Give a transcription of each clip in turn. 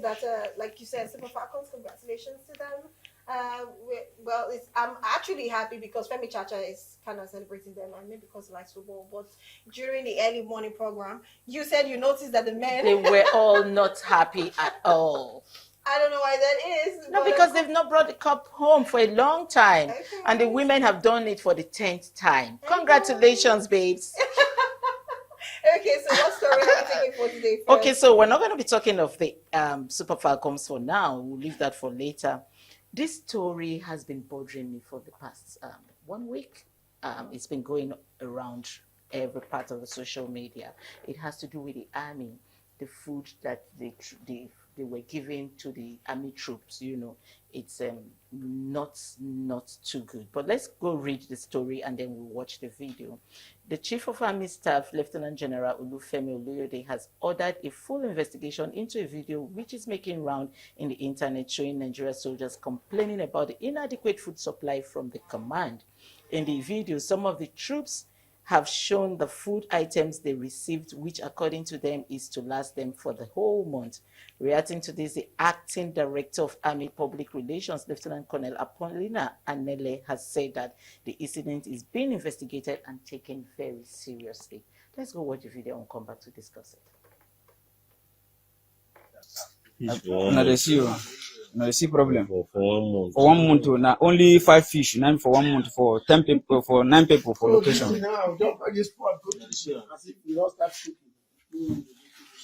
hope that, like you said, Super Falcons, congratulations to them. I'm actually happy because Femi Chacha is kind of celebrating them, and maybe because he likes football. But during the early morning program, you said you noticed that the men they were all not happy at all. I don't know why that is. No, because they've not brought the cup home for a long time. Okay. And the women have done it for the 10th time. Congratulations, babes. Okay, so what story are we taking for today first? Okay, so we're not going to be talking of the Super Falcons for now. We'll leave that for later. This story has been bothering me for the past 1 week. It's been going around every part of the social media. It has to do with the army, the food that they were giving to the army troops. You know, it's not too good. But let's go read the story and then we'll watch the video. The Chief of Army Staff, Lieutenant General Olufemi Oluyode, has ordered a full investigation into a video which is making round in the internet showing Nigerian soldiers complaining about the inadequate food supply from the command. In the video, some of the troops have shown the food items they received, which according to them is to last them for the whole month. Reacting to this, the acting director of Army Public Relations, Lieutenant Colonel Apollina Anele, has said that the incident is being investigated and taken very seriously. Let's go watch the video and come back to discuss it. No, see problem. For 1 month, now only 5 fish. 9 for 1 month for 10 people, for 9 people for location.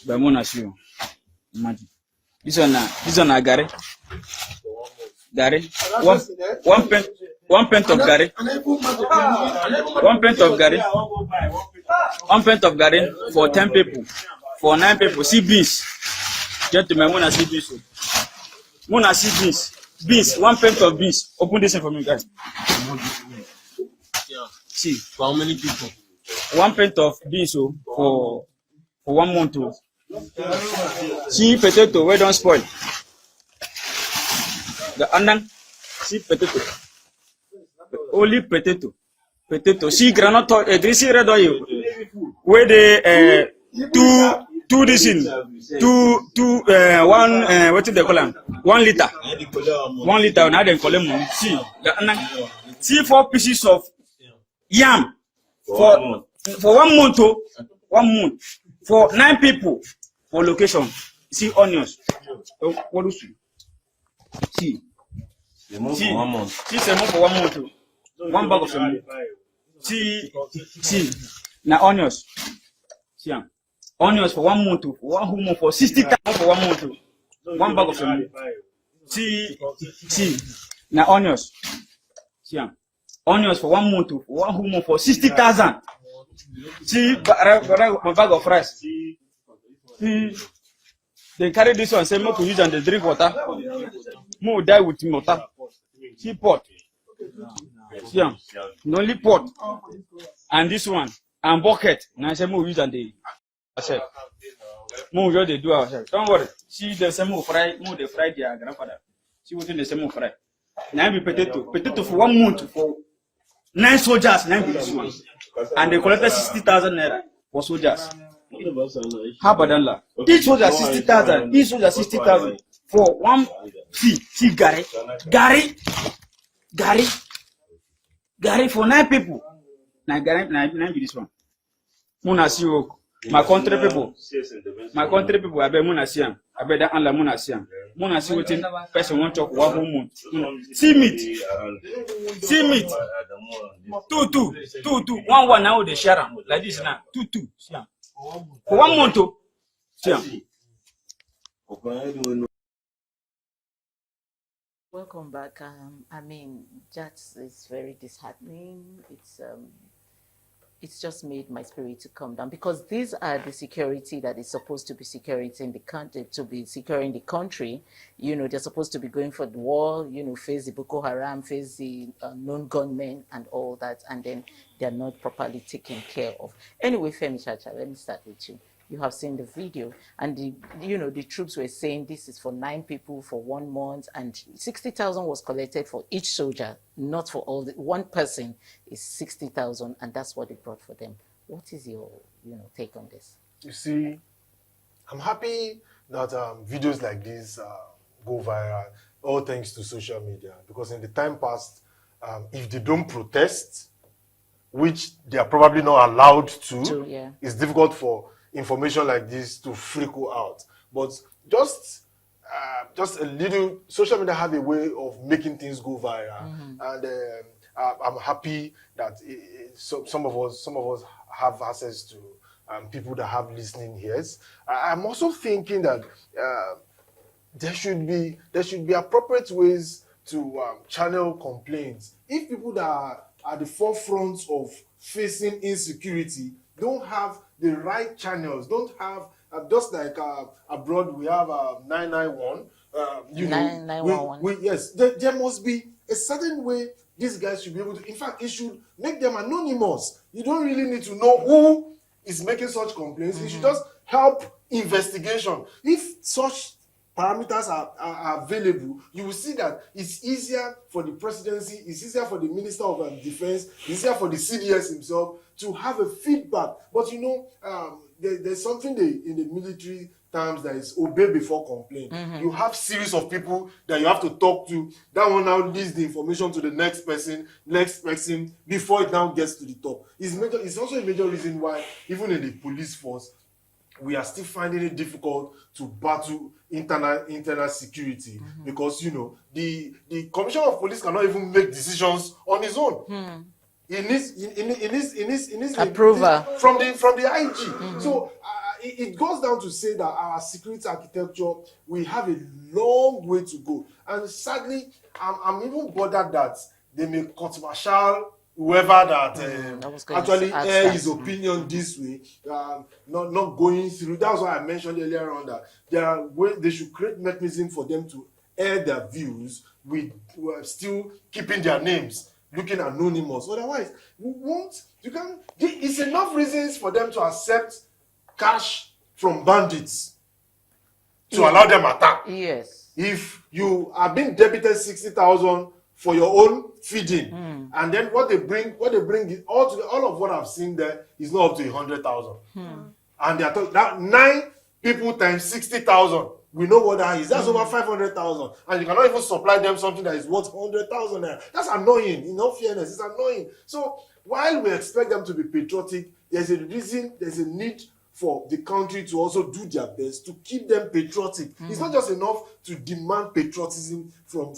But Mona see, imagine. This one, Gary. One pint of Gary. 1 pint of Gary. 1 pint of Gary for 10 people, for 9 people. See beans. Gentlemen, Mona see beans. Mona see beans. Beans, 1 pint of beans. Open this for me, guys. See. For how many people? 1 pint of beans for 1 month. See potato, we don't spoil. The onion, see potato. Only potato. Potato. See granite, this is red oil. Where they two this in one what do they call them? 1 liter. 1 liter now they call them. See the onion. See 4 pieces of yam for 1 month. 1 month for 9 people for location. See onions. What do you see? See 1 month. See semo for 1 month. 1 bag of semo. See now onions. See onions for 1 month. 1 whole month for 60,000 for 1 month. 1 bag of semo. See now onions. See onions for 1 month. 1 whole month for 60,000. See my bag of rice. See they carry this one, say more to use and they drink water. More die with water. See pot. See only pot. And this one and bucket. Now say more use and they ourselves. More just they do ourselves. Don't worry. See the same more fry, more they fry their grandfather. See what the same more fry. Now be potato. Potato for 1 month for 9 soldiers. 9 be this one. And they collected 60,000 naira for soldiers. How about that? Each soldier 60,000. Each soldier 60,000 for 1. See Gary for 9 people. Now Gary, 9 be this one. Muna see my country people. I bet Muna see him. I bet that Allah Muna see him. Muna see what person want to talk 1 whole month. See meat. 2. 1 now they share them like this now. 2. See for 1 month. See. Welcome back. I mean, that is very disheartening. It's just made my spirit to come down because these are the security that is supposed to be security in the country, to be securing the country. You know, they're supposed to be going for the war, you know, face the Boko Haram, face the non-gunmen and all that, and then they're not properly taken care of. Anyway, Femi Chacha, let me start with you. You have seen the video, and the troops were saying this is for 9 people for 1 month, and 60,000 was collected for each soldier, not for all. One person is 60,000, and that's what they brought for them. What is your take on this? You see, I'm happy that videos like this go viral, all thanks to social media. Because in the time past, if they don't protest, which they are probably not allowed to, yeah. it's difficult for information like this to trickle out. But just a little, social media have a way of making things go viral, and I'm happy that some of us have access to people that have listening ears. I'm also thinking that there should be appropriate ways to channel complaints. If people that are at the forefront of facing insecurity don't have the right channels, don't have just like abroad we have 991. You know, 911. yes, there must be a certain way these guys should be able to. In fact, it should make them anonymous. You don't really need to know who is making such complaints. It should just help investigation. If such parameters are available, you will see that it's easier for the presidency, it's easier for the Minister of Defense, it's easier for the CDS himself to have a feedback. But you know, there's something in the military terms that is obey before complain. You have series of people that you have to talk to. That one now leads the information to the next person before it now gets to the top. It's also a major reason why even in the police force we are still finding it difficult to battle internal security, because you know the commissioner of police cannot even make decisions on his own. He needs approval from the IG. So it goes down to say that our security architecture, we have a long way to go, and sadly I'm even bothered that they may court martial whoever that actually air his opinion this way, not going through. That's why I mentioned earlier on that they should create mechanism for them to air their views with still keeping their names looking anonymous. Otherwise, it's enough reasons for them to accept cash from bandits to allow them attack. Yes. If you are being debited 60,000 for your own feeding, and then what they bring is all of what I've seen there is not up to 100,000, and they are talking that 9 people times 60,000. We know what that is. That's over 500,000, and you cannot even supply them something that is worth 100,000 naira. That's annoying. In all fairness, it's annoying. So while we expect them to be patriotic, there's a need for the country to also do their best to keep them patriotic. It's not just enough to demand patriotism from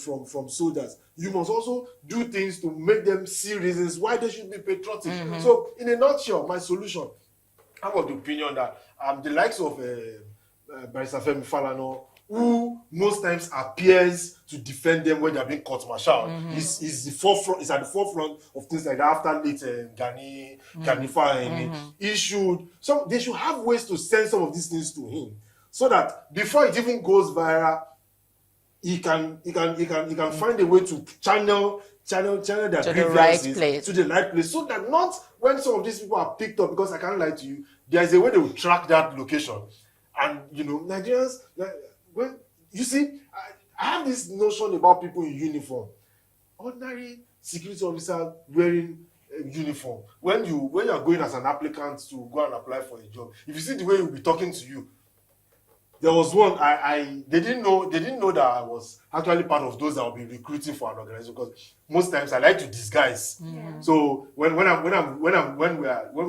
soldiers. You must also do things to make them see reasons why they should be patriotic. So, in a nutshell, my solution, I'm of the opinion that the likes of Barrister Femi Falana, who most times appears to defend them when they're being court-martialed, is at the forefront of things like that after late Gani Fahimi. They should have ways to send some of these things to him, so that before it even goes viral, he can find a way to channel their grievances to the right place, so that not when some of these people are picked up, because I can't lie to you, there is a way they will track that location. And you know, Nigerians, when you see, I have this notion about people in uniform. Ordinary security officer wearing a uniform. When you are going as an applicant to go and apply for a job, if you see the way he'll be talking to you, there was one they didn't know that I was actually part of those that will be recruiting for an organization, because most times I like to disguise. So when we're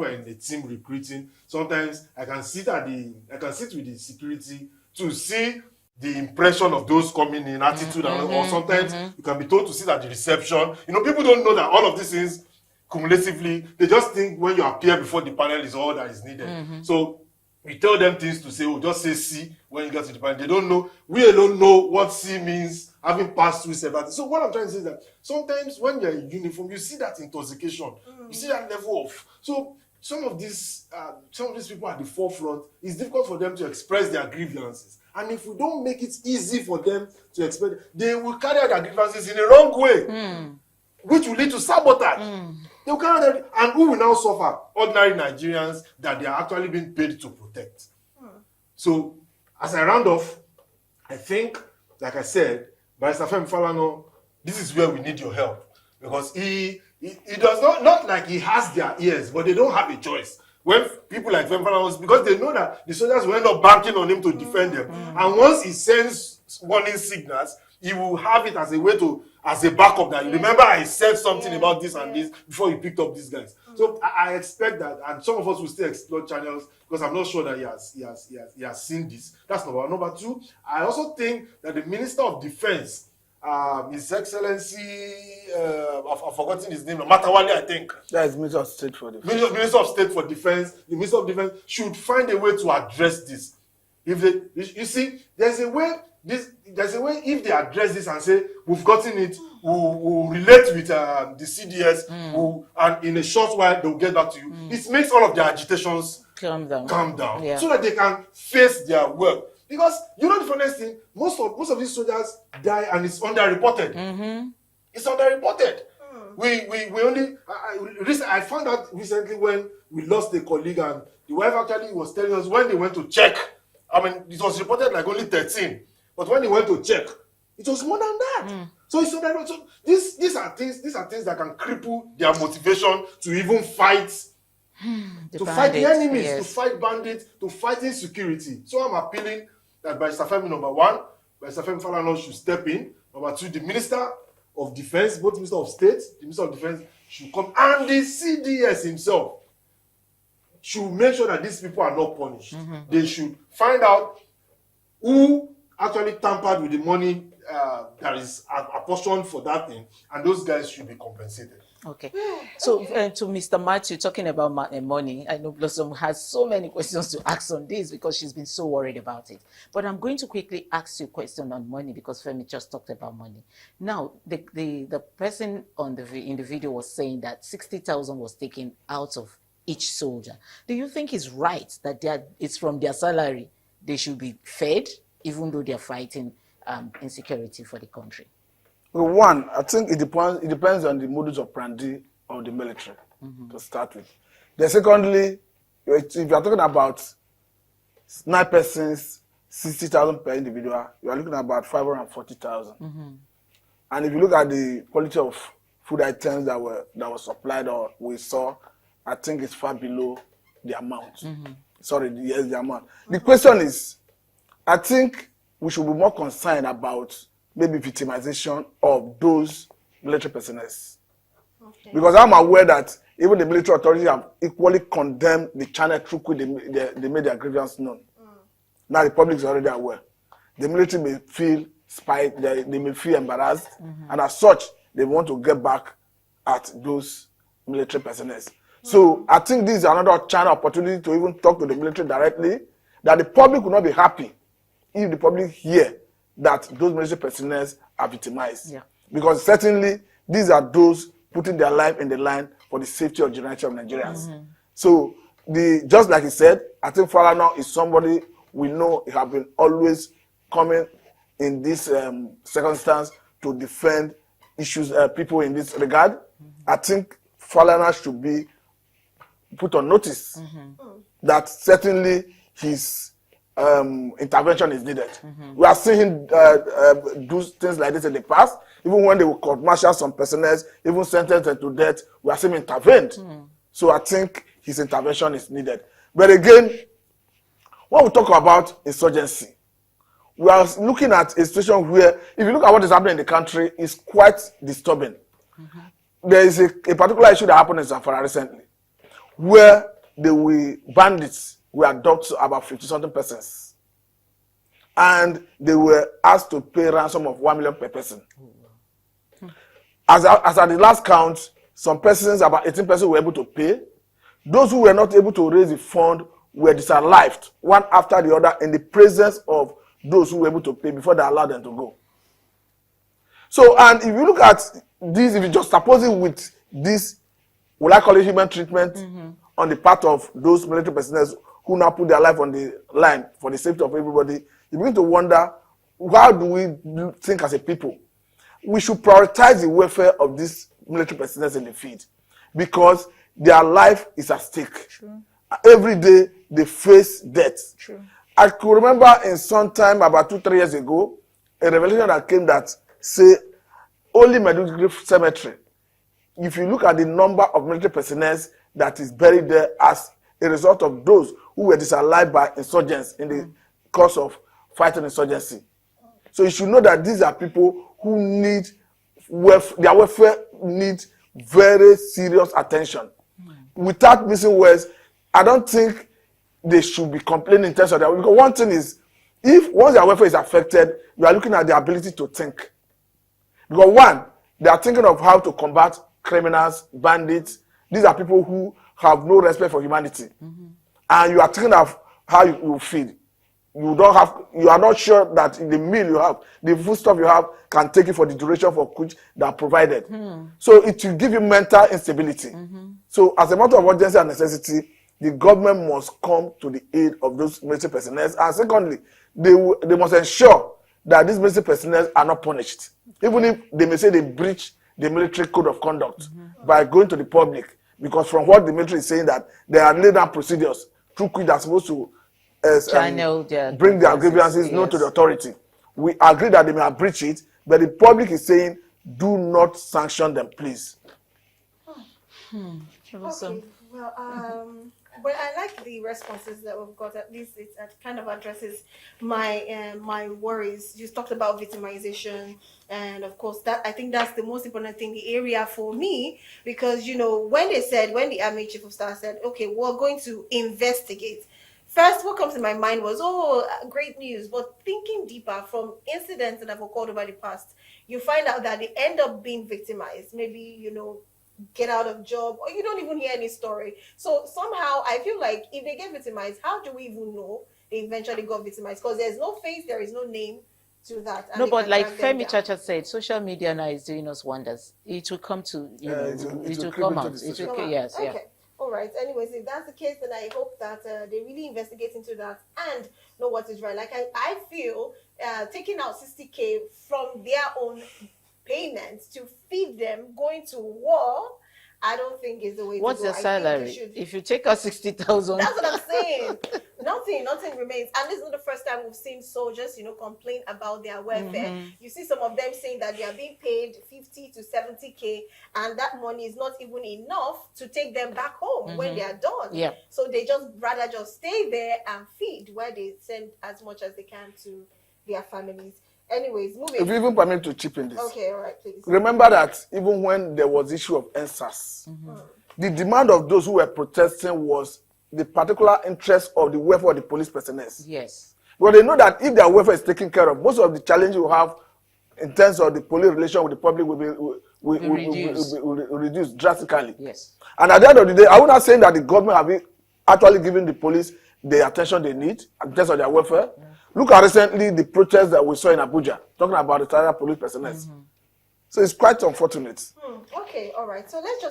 in the team recruiting, sometimes I can sit with the security to see the impression of those coming in, attitude, or sometimes you can be told to sit at the reception. You know, people don't know that all of these things cumulatively, they just think when you appear before the panel is all that is needed. So we tell them things to say, just say C when you get to the panel. They don't know. We alone know what C means, having passed through several things. So what I'm trying to say is that sometimes when you're in uniform, you see that intoxication. You see that level of... So some of these people at the forefront, it's difficult for them to express their grievances. And if we don't make it easy for them to express, they will carry out their grievances in the wrong way, which will lead to sabotage. They will carry out and who will now suffer? Ordinary Nigerians that they are actually being paid to protect. So, as I round off, I think, like I said, Barrister Femi Falana, this is where we need your help, because he does not like he has their ears, but they don't have a choice. when people like Femfana, because they know that the soldiers will end up banking on him to defend them. And once he sends warning signals, he will have it as a way to, as a backup that, remember I said something about this and this before you picked up these guys. So I expect that, and some of us will still explore channels because I'm not sure that he has seen this. That's number one. Number two, I also think that the Minister of Defense, His Excellency, I've forgotten his name, Matawale, I think. That is Minister of State for Defense. Minister of State for Defense, the Minister of Defense should find a way to address this. If they, you see, there's a way if they address this and say we've gotten it, we'll relate with the CDS, and in a short while they'll get back to you. It makes all of their agitations calm down, Yeah. so that they can face their work. Because you know the funniest thing, most of these soldiers die and it's underreported. It's underreported. We only I found out recently when we lost a colleague and the wife actually was telling us when they went to check. I mean, it was reported like only 13, but when they went to check, it was more than that. So it's under, so these are things that can cripple their motivation to even fight. To fight the enemies, to fight bandits, to fight insecurity. So I'm appealing that by Safemi, number one, by Safemi Falana should step in. Number two, the Minister of Defense, both Minister of State, the Minister of Defense should come, and the CDS himself should make sure that these people are not punished. They should find out who actually tampered with the money that is apportioned for that thing, and those guys should be compensated. Okay. So to Mr. Matthew, talking about money, I know Blossom has so many questions to ask on this because she's been so worried about it. But I'm going to quickly ask you a question on money because Femi just talked about money. Now, the person in the video was saying that 60,000 was taken out of each soldier. Do you think it's right that it's from their salary they should be fed, even though they're fighting insecurity for the country? Well, one, I think it depends on the modus operandi of the military to start with. Then secondly, if you are talking about 9 persons, 60,000 per individual, you are looking at about 540,000. And if you look at the quality of food items that were supplied or we saw, I think it's far below the amount. Sorry, yes, the amount. The question is, I think we should be more concerned about maybe victimization of those military personnel. Okay. Because I'm aware that even the military authorities have equally condemned the channel through which they made their grievance known. Now the public is already aware. The military may feel spied, they may feel embarrassed, and as such, they want to get back at those military personnel. So I think this is another channel opportunity to even talk to the military directly, that the public will not be happy if the public hear that those military personnel are victimized. Yeah. Because certainly these are those putting their life in the line for the safety of generation of Nigerians. So just like he said, I think Falana is somebody we know he have been always coming in this circumstance to defend issues, people in this regard. I think Falana should be put on notice that certainly his intervention is needed. We are seeing him do things like this in the past. Even when they will court-martial some personnel, even sentenced them to death, we are seeing him intervened. So I think his intervention is needed. But again, when we talk about insurgency, we are looking at a situation where, if you look at what is happening in the country, it's quite disturbing. There is a particular issue that happened in Zamfara recently, where the bandits were abducted about 50-something persons. And they were asked to pay ransom of 1 million per person. As at the last count, some persons, about 18 persons, were able to pay. Those who were not able to raise the fund were disallowed, one after the other, in the presence of those who were able to pay before they allowed them to go. So, and if you look at this, if you just suppose it with this, will I call it human treatment on the part of those military personnel who now put their life on the line for the safety of everybody, you begin to wonder, how do we think as a people? We should prioritize the welfare of these military personnel in the field because their life is at stake. True. Every day they face death. True. I could remember in some time, about 2-3 years ago, a revelation that came that say only Meduguri Cemetery, if you look at the number of military personnel that is buried there as a result of those who were disallowed by insurgents in the course of fighting insurgency. So you should know that these are people who need their welfare needs very serious attention. Without missing words, I don't think they should be complaining in terms of that. Because one thing is, if once their welfare is affected, you are looking at their ability to think. Because one, they are thinking of how to combat criminals, bandits. These are people who have no respect for humanity. And you are thinking of how you will feed. You are not sure that the meal you have, the foodstuff you have, can take you for the duration for which they are provided. So it will give you mental instability. So as a matter of urgency and necessity, the government must come to the aid of those military personnel. And secondly, they must ensure that these military personnel are not punished. Even if they may say they breach the military code of conduct by going to the public. Because from what the military is saying, that there are laid down procedures through which they are supposed to bring their grievances known to the authority. We agree that they may have breached it, but the public is saying, do not sanction them, please. Okay, well, I like the responses that we've got. At least it kind of addresses my my worries. You talked about victimization, and of course, that I think that's the most important thing, the area for me, because when the Army Chief of Staff said, okay, we're going to investigate. First, what comes to my mind was, great news. But thinking deeper from incidents that have occurred over the past, you find out that they end up being victimized. Maybe, get out of job, or you don't even hear any story. So somehow I feel like if they get victimized, how do we even know they eventually got victimized? Because there's no face, there is no name to that. No, but like Femi Chacha said, social media now is doing us wonders. It will come to, it will come out. Yes, okay. yeah. All right. Anyways, if that's the case, then I hope that they really investigate into that and know what is right. Like I feel taking out 60K from their own payments to feed them going to war, I don't think is the way What's to go. What's their salary? If you take out 60,000, that's what I'm saying. Nothing remains. And this is not the first time we've seen soldiers, complain about their welfare. You see some of them saying that they are being paid 50 to 70K, and that money is not even enough to take them back home when they are done. Yeah. So they rather stay there and feed, where they send as much as they can to their families. Anyways, moving. If you even permit to chip in this. Okay, all right, please. Remember that even when there was issue of NSAS, the demand of those who were protesting was the particular interest of the welfare of the police personnel. Yes. But they know that if their welfare is taken care of, most of the challenge you have in terms of the police relation with the public will reduce drastically. Yes. And at the end of the day, I would not say that the government have actually given the police the attention they need in terms of their welfare. Look at recently the protests that we saw in Abuja, talking about the retired police personnel. So it's quite unfortunate. Okay, all right. So let's just